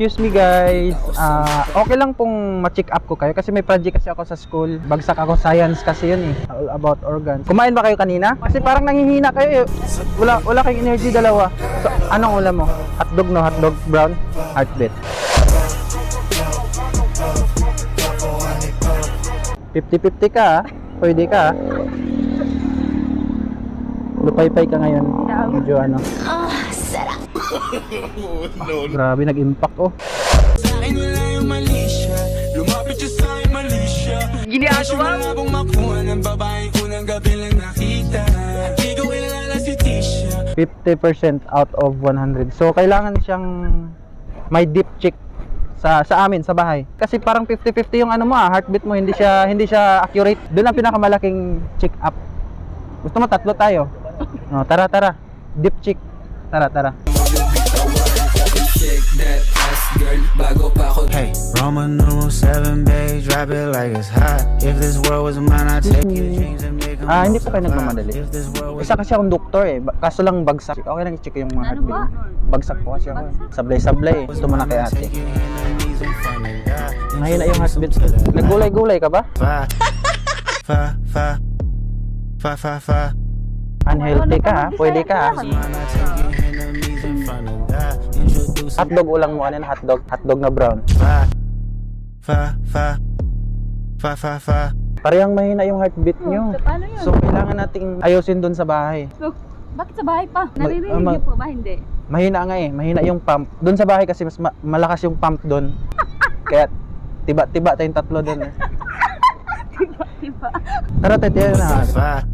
Excuse me guys, okay lang pong ma-check up ko kayo kasi may project kasi ako sa school. Bagsak ako, science kasi yun eh, all about organ. Kumain ba kayo kanina? Kasi parang nanghihina kayo eh. Wala kayong energy dalawa. So, anong ulam mo? Hotdog no? Hotdog brown? Heartbeat. 50-50 ka ha? Pwede ka ha? Lupay-pay ka ngayon. Medyo ano. Grabe, nag-impact oh. Ginagawa mo? 50% out of 100. So kailangan siyang may deep check sa amin sa bahay. Kasi parang 50-50 yung ano mo heartbeat mo, hindi siya accurate. Doon ang pinakamalaking check up. Gusto mo tatlo tayo? No, tara. Deep check. Tara. Hey, Roman numeral 7, babe, drop it like it's hot. If this world was mine, I'd take your dreams and make them. Hindi po kayo nagmamadali. If this world was Isa kasi akong doktor eh. Kaso lang bagsak. Okay lang i-check yung mga heartbeat. Bagsak po kasi ako. Sablay. Gusto mo na kay ate. Mahina yung heartbeat. Naggulay-gulay ka ba? Fa. Unhealthy ka ha? Pwede ka ha? Hotdog ulang mo. Ano yan? Hotdog na brown. Fa. Parehang mahina yung heartbeat nyo. Paano yun? So kailangan nating ayusin dun sa bahay. So, bakit sa bahay pa? Naririnig niyo po ba? Hindi. Mahina nga eh. Mahina yung pump. Dun sa bahay kasi mas malakas yung pump dun. Kaya tiba tayong tatlo dun eh. Diba? Tara tayo na. Fa.